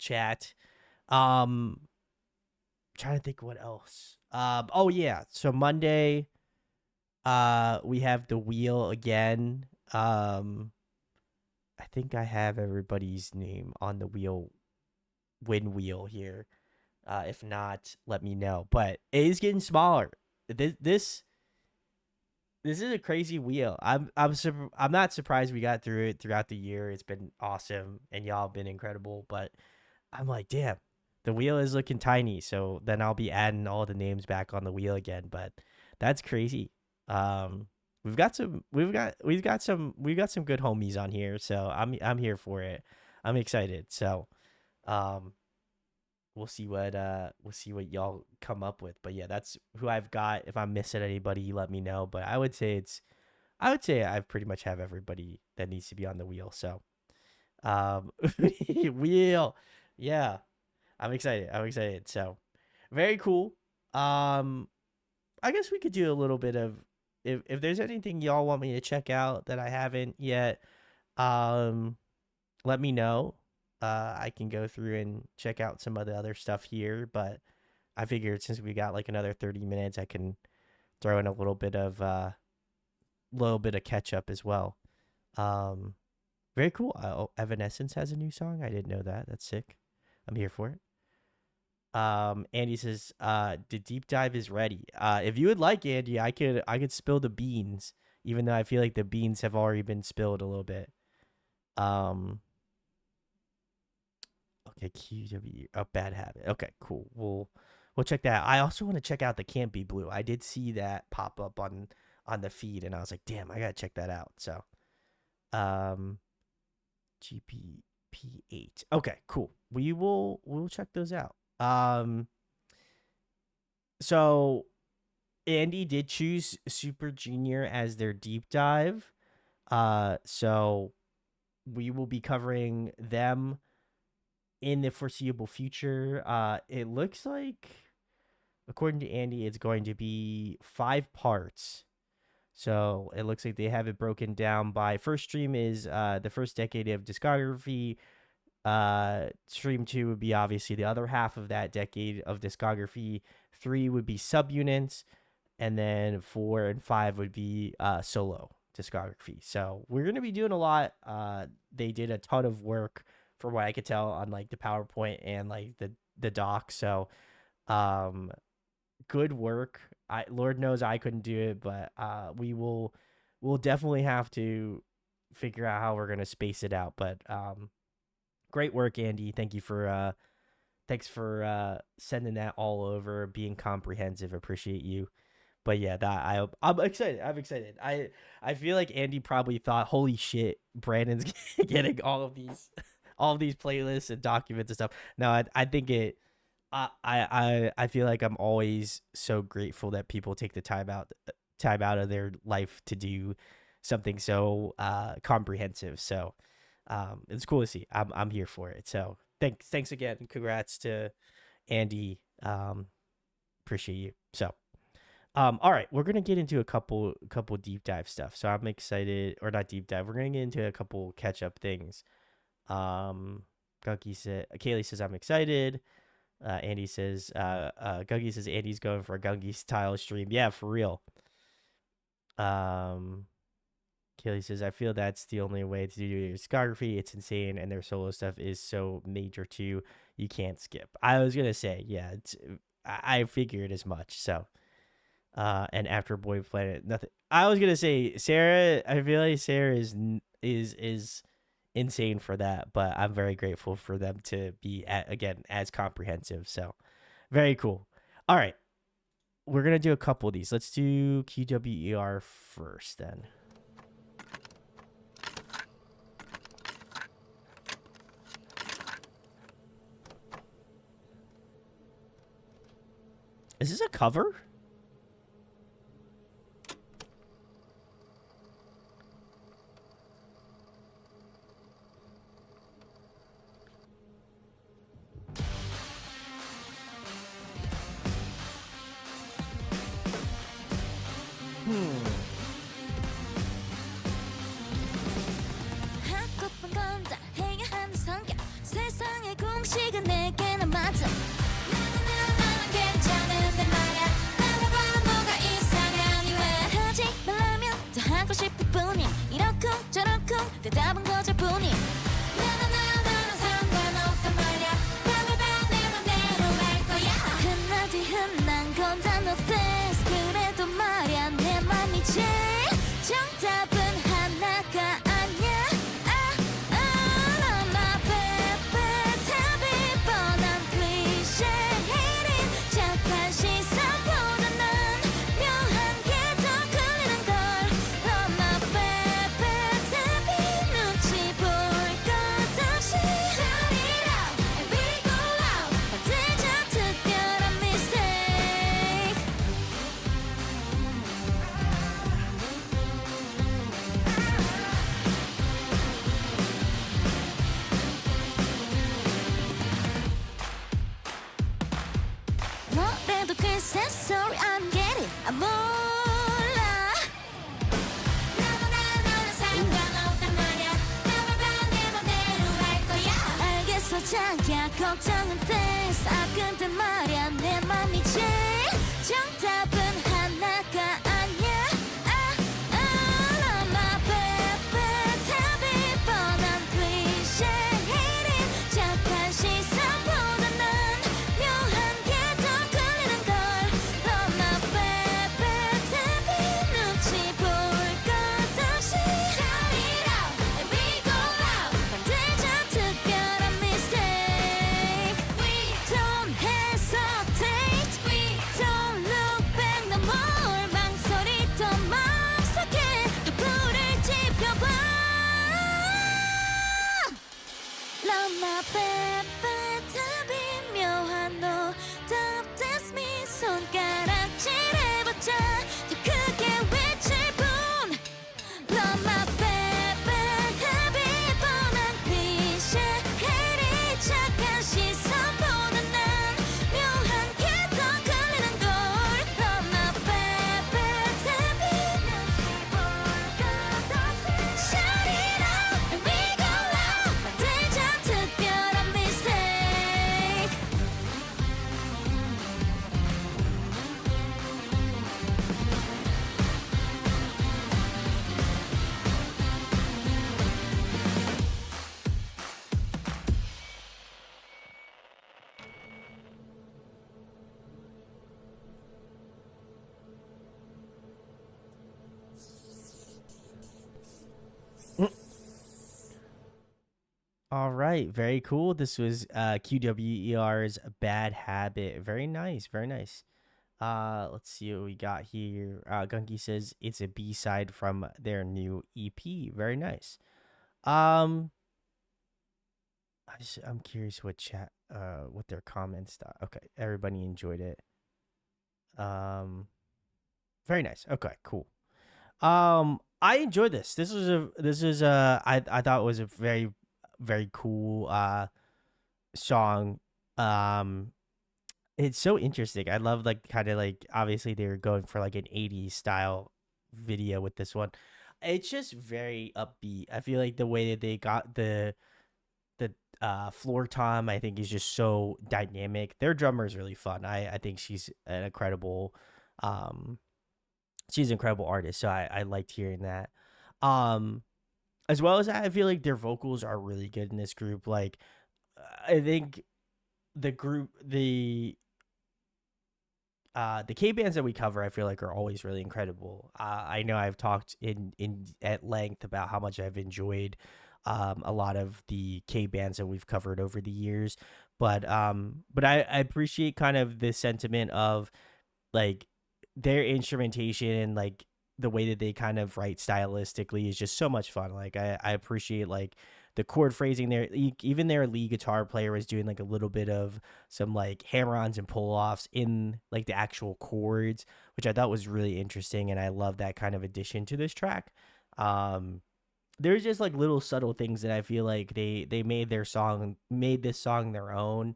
chat. Trying to think what else. Oh yeah, so Monday, we have the wheel again. I think I have everybody's name on the wheel here. If not, let me know. But it is getting smaller. This is a crazy wheel. I'm not surprised we got through it throughout the year. It's been awesome, and y'all have been incredible. But I'm like, damn, the wheel is looking tiny. So then I'll be adding all the names back on the wheel again. But that's crazy. Um, we've got some good homies on here. So I'm here for it. I'm excited. So um, we'll see what y'all come up with. But yeah, that's who I've got. If I'm missing anybody, let me know. But I would say I've pretty much have everybody that needs to be on the wheel. So wheel. Yeah. I'm excited. I'm excited. So very cool. Um I guess we could do a little bit of if there's anything y'all want me to check out that I haven't yet, um let me know. I can go through and check out some of the other stuff here, but I figured since we got like another 30 minutes, I can throw in a little bit of catch up as well. Um Very cool. Evanescence has a new song. I didn't know that. That's sick. I'm here for it. Andy says, the deep dive is ready. If you would like, Andy, I could spill the beans, even though I feel like the beans have already been spilled a little bit. Um, okay, QW, a bad habit. Okay, cool. We'll check that out. I also want to check out the Campy Blue. I did see that pop up on the feed, and I was like, damn, I gotta check that out. So, um, GPP 8. Okay, cool. We'll check those out. So Andy did choose Super Junior as their deep dive. So we will be covering them in the foreseeable future. It looks like, according to Andy, it's going to be 5 parts. So it looks like they have it broken down by first stream is the first decade of discography. Stream 2 would be obviously the other half of that decade of discography. 3 would be subunits, and then 4 and 5 would be solo discography. So we're gonna be doing a lot. They did a ton of work from what I could tell on like the PowerPoint and like the doc. So good work. Lord knows I couldn't do it, but we'll definitely have to figure out how we're gonna space it out. But great work, Andy. Thanks for sending that all over, being comprehensive. Appreciate you. But yeah, I'm excited. I'm excited. I feel like Andy probably thought, holy shit, Brandon's getting all of these playlists and documents and stuff. No, I think it. I feel like I'm always so grateful that people take the time out of their life to do something so comprehensive. So it's cool to see. I'm here for it. So thanks again. Congrats to Andy. Appreciate you. So all right, we're gonna get into a couple deep dive stuff. So I'm excited, or not deep dive. We're gonna get into a couple catch up things. Kaylee says I'm excited. Andy says, Gungy says Andy's going for a Gungy style stream. Yeah, for real. Kaylee says, I feel that's the only way to do your discography. It's insane, and their solo stuff is so major too. You can't skip. I was gonna say, yeah, I figured as much. So, and after Boy Planet, nothing. I was gonna say Sarah. I feel like Sarah is insane for that, but I'm very grateful for them to be again as comprehensive. So, very cool. All right, we're gonna do a couple of these. Let's do QWER first, then. Is this a cover? 한꺼번 건다 해야 하는 성격 세상의 공식은 자기야 걱정은 돼 근데 말야 내 맘이지 정답은 하나가 아니야 Love my baby 답이 뻔한 클리셰인 착한 시선보다 난 묘한 게 더 끌리는 걸 Love my baby 답이 눈치 볼 것 없이 Shout it out and we go loud 만들자 특별한 mistake We don't hesitate We don't look back no more 망설이 더 맘속에 더 불을 지펴봐 Love my baby 답이 묘한 너 Top dance me 손가락질 해보자 더 크게 외칠 뿐 Love my baby 답이 뻔한 클리셰인 착한 시선보다 난 묘한 게 더 끌리는 걸 Love my baby 답이 눈치 볼 것 없이 Shout it out and we go loud 만들자 특별한 mistake All right, very cool. This was QWER's Bad Habit. Very nice, very nice. Let's see what we got here. Gunky says it's a B-side from their new EP. Very nice. I'm curious what their comments thought. Okay, everybody enjoyed it. Very nice. Okay, cool. I enjoyed this. This is I thought it was a very very cool song. It's so interesting. I love like kind of like obviously they were going for like an 80s style video with this one. It's just very upbeat. I feel like the way that they got the floor tom I think is just so dynamic. Their drummer is really fun. I think she's an incredible artist. So I liked hearing that. As well as that, I feel like their vocals are really good in this group. Like I think the K bands that we cover, I feel like are always really incredible. I know I've talked in at length about how much I've enjoyed a lot of the K bands that we've covered over the years, but I appreciate kind of the sentiment of like their instrumentation and like the way that they kind of write stylistically is just so much fun. Like I appreciate like the chord phrasing there. Even their lead guitar player was doing like a little bit of some like hammer-ons and pull-offs in like the actual chords, which I thought was really interesting, and I love that kind of addition to this track. There's just like little subtle things that I feel like they made this song their own.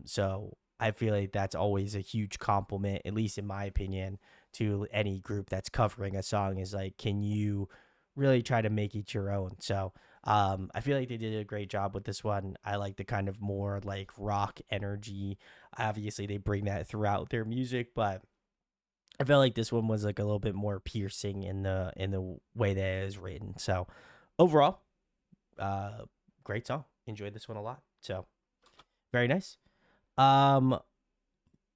So I feel like that's always a huge compliment, at least in my opinion, to any group that's covering a song, is like, can you really try to make it your own? So I feel like they did a great job with this one. I like the kind of more like rock energy. Obviously they bring that throughout their music, but I felt like this one was like a little bit more piercing in the way that it is written. So overall, great song. Enjoyed this one a lot. So very nice. All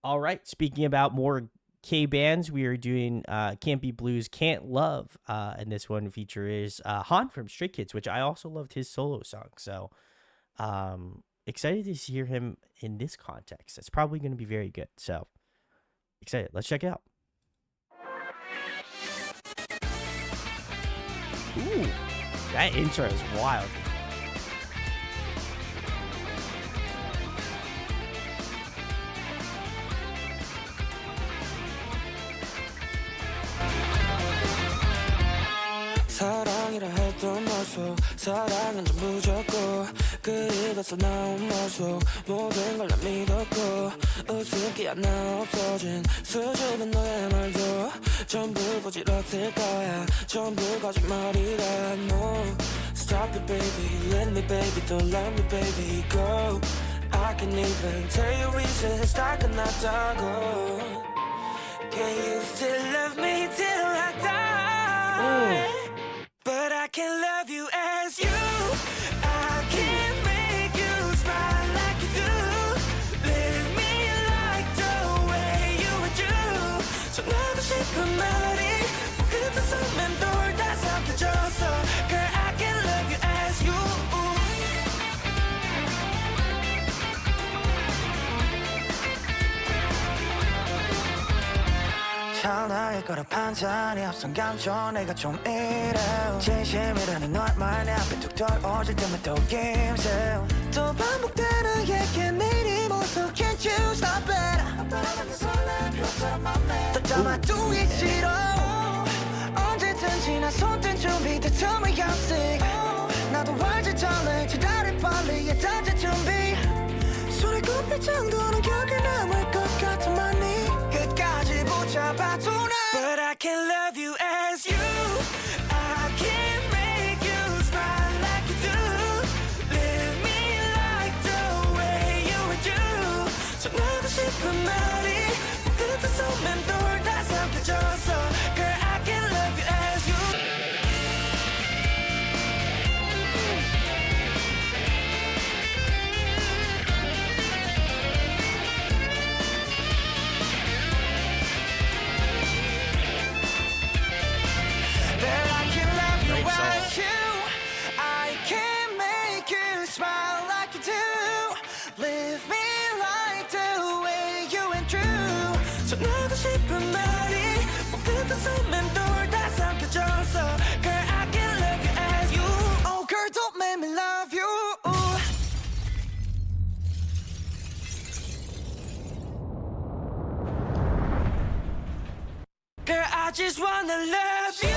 right. Speaking about more K bands, we are doing Campy Blues Can't Love. And this one feature is Han from Stray Kids, which I also loved his solo song. So excited to hear him in this context. It's probably going to be very good. So excited. Let's check it out. Ooh, that intro is wild. 사랑이라 했던 모습 사랑은 전부 졌고 그리워서 나온 모습 모든 걸 다 믿었고 우습기야 나 없어진 수줍은 너의 말도 전부 거짓 같을 거야 전부 거짓말이라 no stop it, baby. Let me, baby, don't love me, baby. Go. I can even tell you reasons I cannot go. Can you still love me till I die? But I can love you as you. I can make you smile like you do. Live me like the way you would do. So 나도 싶은 말이 끝에 서면 돌 다 삼켜져서 Girl, I can love you as you. 나일 거라 판단이 앞선 감정 내가 좀 이래 진심이라는 너말 내 앞에 툭 떨어질 때면 또 김새 또 반복되는 얘기 내일이 무서 Can't you stop it 또 담아두기 싫어 언제든지 나 손댄 준비 다 tell me I'm sick 나도 알지 달래 기다릴 빨리 예단제 준비 손에 꼽힐 정도는 기억에 남을 것 같은 많이 끝까지 붙잡아도 나 But I can love you as you. I can make you smile like you do. Live me like the way you would do. So 나도 싶은 말이 끝에 서면 돌 다 삼켜져서 Girl, I can love you as you. 나도 싶은 말이 끝에 서면 돌 다 삼켜져서 Girl, I can love you as you. Oh girl, don't make me love you. Girl, I just wanna love you.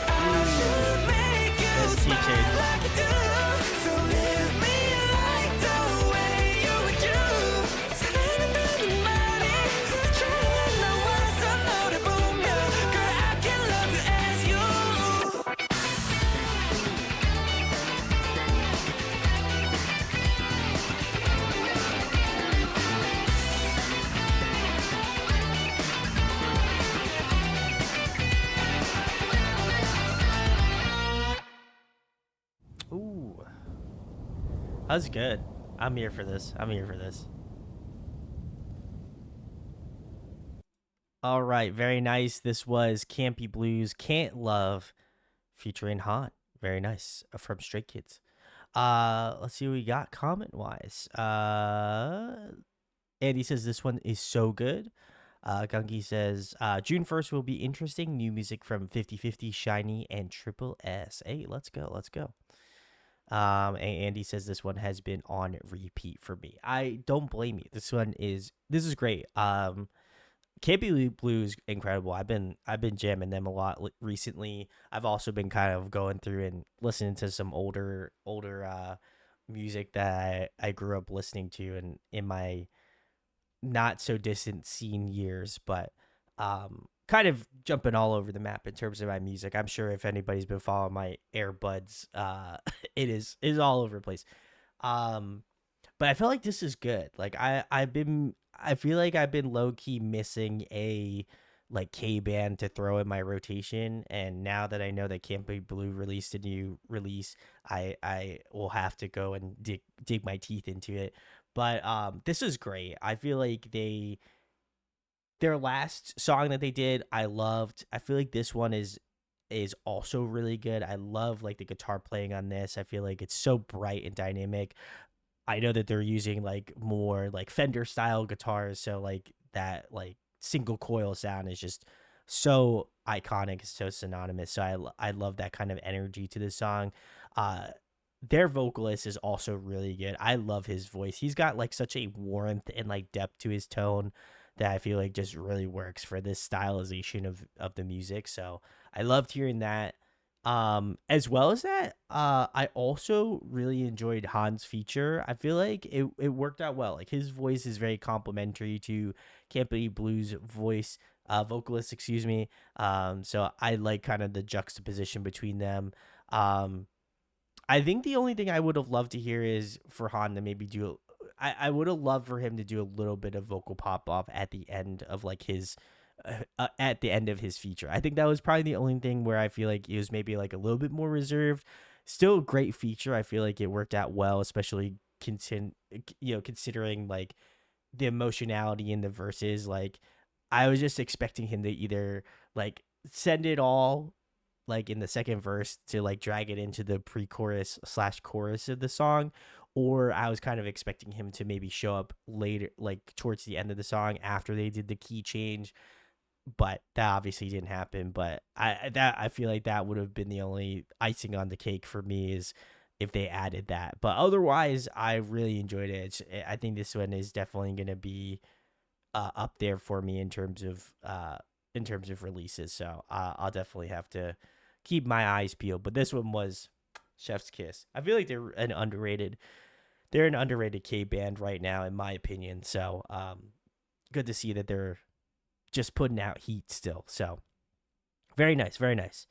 I should make you smile like you do. So live me like the way you would do. 사랑한다는 말이 처음 나와서 너를 보며 Girl, I can love you as you. Ooh. That was good. I'm here for this. I'm here for this. All right. Very nice. This was Campy Blues Can't Love featuring Han. Very nice. From Stray Kids. Let's see what we got comment wise. Andy says this one is so good. Gunky says June 1st will be interesting. New music from 50/50, Shiny, and Triple S. Hey, let's go. Let's go. And Andy says this one has been on repeat for me. I don't blame you. This is great. Campy Blues incredible. I've been jamming them a lot recently. I've also been kind of going through and listening to some older music that I grew up listening to and in my not so distant scene years, but kind of jumping all over the map in terms of my music. I'm sure if anybody's been following my earbuds, it is all over the place. But I feel like this is good. Like I feel like I've been low key missing a like K band to throw in my rotation, and now that I know that Campy Blue released a new release, I will have to go and dig my teeth into it. But this is great. I feel like their last song that they did, I loved. I feel like this one is also really good. I love like the guitar playing on this. I feel like it's so bright and dynamic. I know that they're using like more like Fender style guitars, so like that like single coil sound is just so iconic, so synonymous. So I love that kind of energy to this song. Their vocalist is also really good. I love his voice. He's got like such a warmth and like depth to his tone that I feel like just really works for this stylization of the music. So I loved hearing that. As well as that, I also really enjoyed Han's feature. I feel like it worked out well. Like his voice is very complimentary to Campy Blue's vocalist, excuse me. So I like kind of the juxtaposition between them. I think the only thing I would have loved to hear is for Han to maybe do. I would have loved for him to do a little bit of vocal pop off at the end of like his, at the end of his feature. I think that was probably the only thing where I feel like it was maybe like a little bit more reserved. Still a great feature. I feel like it worked out well, especially considering like the emotionality in the verses. Like I was just expecting him to either like send it all like in the second verse to like drag it into the pre-chorus / chorus of the song, or I was kind of expecting him to maybe show up later, like towards the end of the song after they did the key change, but that obviously didn't happen. But I feel like that would have been the only icing on the cake for me, is if they added that. But otherwise, I really enjoyed it. I think this one is definitely going to be up there for me in terms of releases. So I'll definitely have to keep my eyes peeled. But this one was chef's kiss. I feel like they're an underrated K band right now, in my opinion. So good to see that they're just putting out heat still. So very nice, very nice.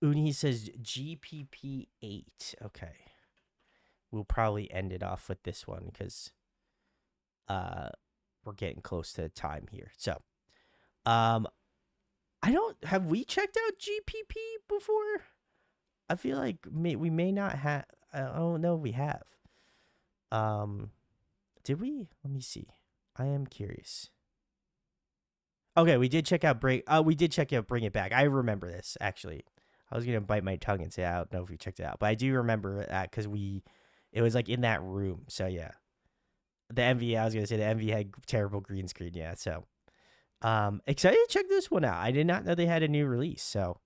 Uni says GPP 8. Okay, we'll probably end it off with this one because we're getting close to time here. So have we checked out GPP before? I feel like we may not have. I don't know if we have. Did we? Let me see. I am curious. Okay, we did check out Bring It Back. I remember this, actually. I was gonna bite my tongue and say I don't know if we checked it out, but I do remember that because it was like in that room. So yeah, the MV. I was gonna say the MV had terrible green screen. Yeah, so excited to check this one out. I did not know they had a new release. So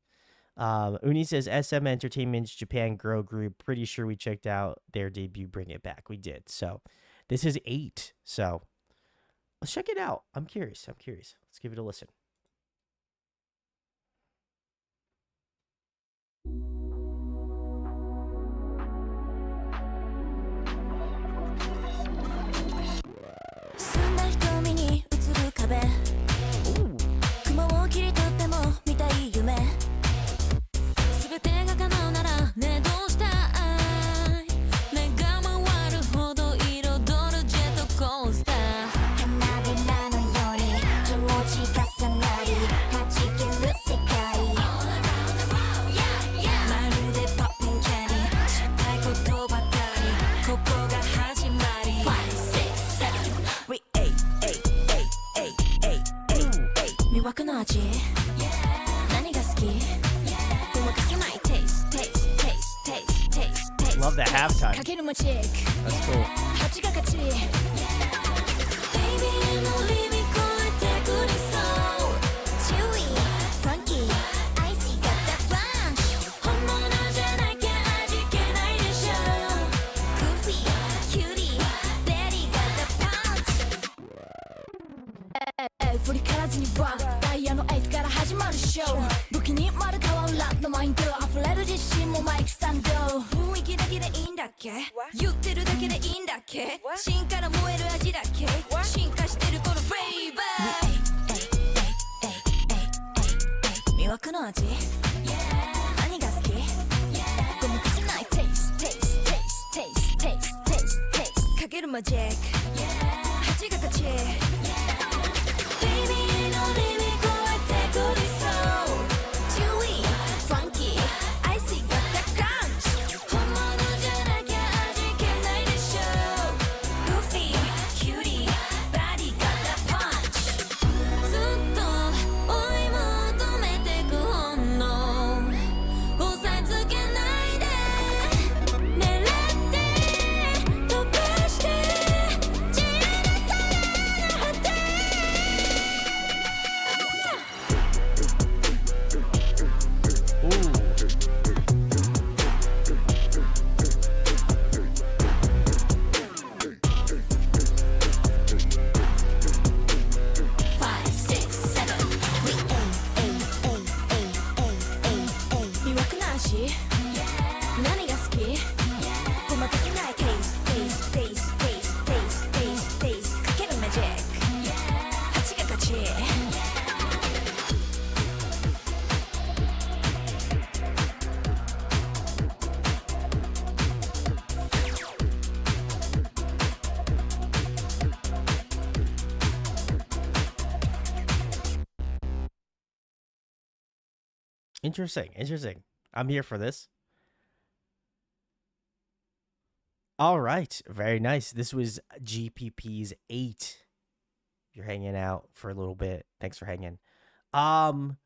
Uni says SM Entertainment's Japan girl group. Pretty sure we checked out their debut Bring It Back. We did. So this is 8. So let's check it out. I'm curious. Let's give it a listen. Love the halftime. That's cool. Interesting. Interesting. I'm here for this. All right. Very nice. This was GPP's 8. You're hanging out for a little bit. Thanks for hanging. Um,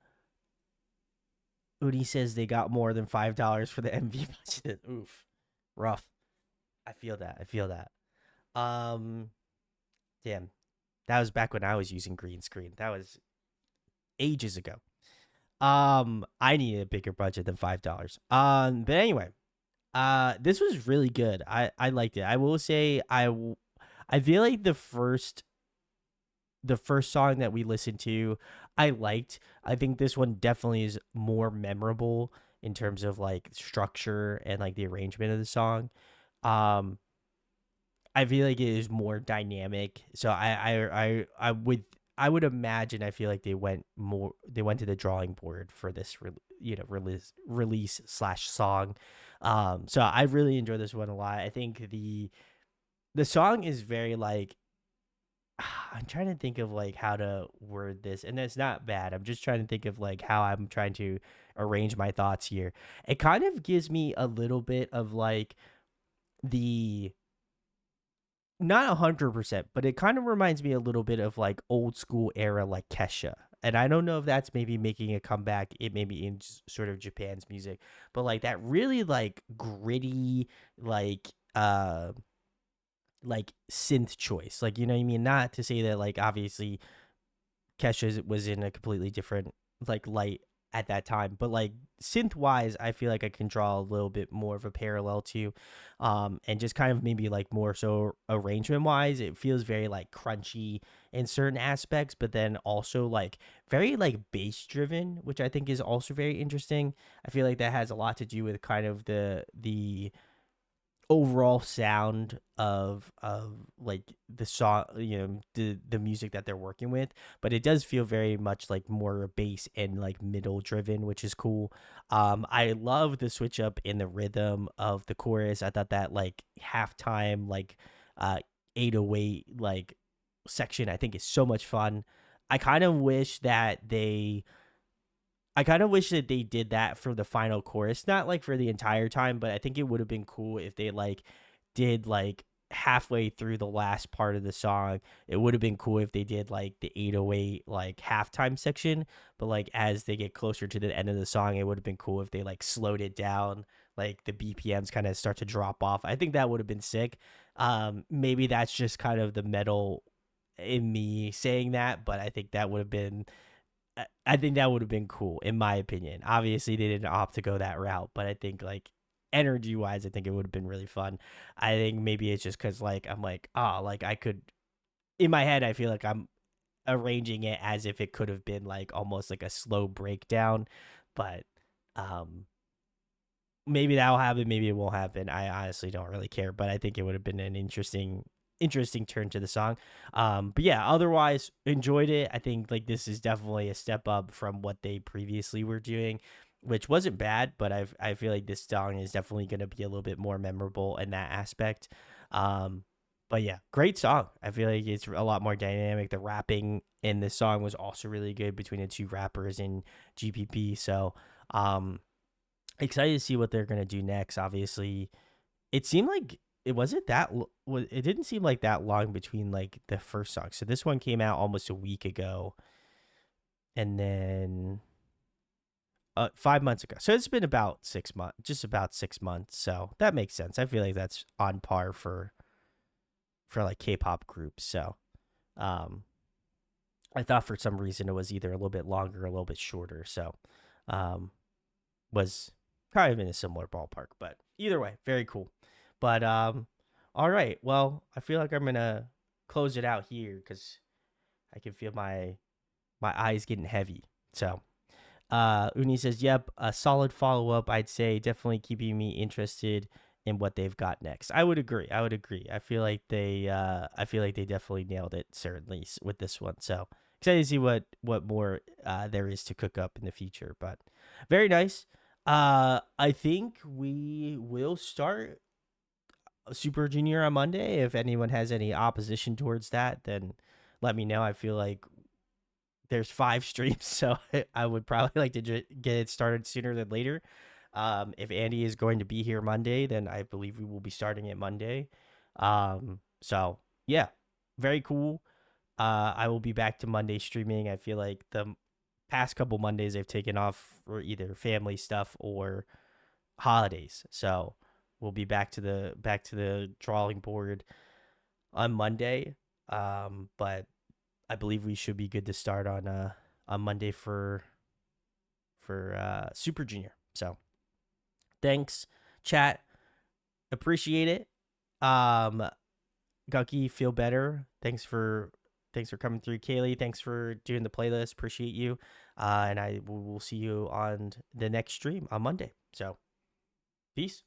Udi says they got more than $5 for the MV budget. Oof. Rough. I feel that. I feel that. Um, damn. That was back when I was using green screen. That was ages ago. I needed a bigger budget than $5. But anyway, this was really good. I liked it. I will say I feel like the first song that we listened to, I liked. I think this one definitely is more memorable in terms of like structure and like the arrangement of the song. Um, I feel like it is more dynamic. So I would imagine I feel like they went to the drawing board for this release slash song. So I really enjoy this one a lot. I think the song is very like I'm trying to think of like how to word this, and it's not bad. I'm just trying to think of like how I'm trying to arrange my thoughts here. It kind of gives me a little bit of like the not 100%, but it kind of reminds me a little bit of like old school era like Kesha. And I don't know if that's maybe making a comeback, it maybe in sort of Japan's music, but like that really like gritty, like like synth choice. Like you know what I mean? Not to say that like obviously Kesha was in a completely different like light at that time, but like synth wise, I feel like I can draw a little bit more of a parallel to, and just kind of maybe like more so arrangement wise, it feels very like crunchy in certain aspects, but then also like very like bass driven, which I think is also very interesting. I feel like that has a lot to do with kind of the overall sound of like the song, the music that they're working with, but it does feel very much like more bass and like middle driven, which is cool. I love the switch up in the rhythm of the chorus. I thought that like halftime like uh 808 like section I think is so much fun. I kind of wish that they I kind of wish that they did that for the final chorus, not like for the entire time, but I think it would have been cool if they like did like halfway through the last part of the song. It would have been cool if they did like the 808 like halftime section, but like as they get closer to the end of the song, it would have been cool if they like slowed it down, like the BPMs kind of start to drop off. I think that would have been sick. Maybe that's just kind of the metal in me saying that, but I think that would have been I think that would have been cool in my opinion. Obviously, they didn't opt to go that route, but I think like energy wise, I think it would have been really fun. I think maybe it's just because like I'm like like I could in my head I feel like I'm arranging it as if it could have been like almost like a slow breakdown, but um maybe that'll happen, maybe it won't happen. I honestly don't really care, but I think it would have been an interesting turn to the song. But yeah, otherwise enjoyed it. I think like this is definitely a step up from what they previously were doing, which wasn't bad, but I feel like this song is definitely going to be a little bit more memorable in that aspect. Um, but yeah, great song. I feel like it's a lot more dynamic. The rapping in this song was also really good between the two rappers in GPP. So, excited to see what they're gonna do next. Obviously, it seemed like it wasn't that. It didn't seem like that long between like the first song. So this one came out almost a week ago, and then 5 months ago. So it's been about 6 months, just about 6 months. So that makes sense. I feel like that's on par for like K-pop groups. So, um, I thought for some reason it was either a little bit longer, or a little bit shorter. So, um, was kind of in a similar ballpark, but either way, very cool. But all right. Well, I feel like I'm gonna close it out here because I can feel my eyes getting heavy. So Uni says, "Yep, a solid follow up. I'd say definitely keeping me interested in what they've got next." I would agree. I would agree. I feel like they definitely nailed it certainly with this one. So excited to see what more there is to cook up in the future. But very nice. I think we will start Super Junior on Monday. If anyone has any opposition towards that, then let me know. I feel like there's 5 streams, so I would probably like to get it started sooner than later. If Andy is going to be here Monday, then I believe we will be starting it Monday. So yeah, very cool. I will be back to Monday streaming. I feel like the past couple Mondays I've taken off for either family stuff or holidays. So we'll be back to the drawing board on Monday. But I believe we should be good to start on Monday for Super Junior. So thanks, chat. Appreciate it. Gucky, feel better. Thanks for coming through, Kaylee. Thanks for doing the playlist. Appreciate you. And I will see you on the next stream on Monday. So, peace.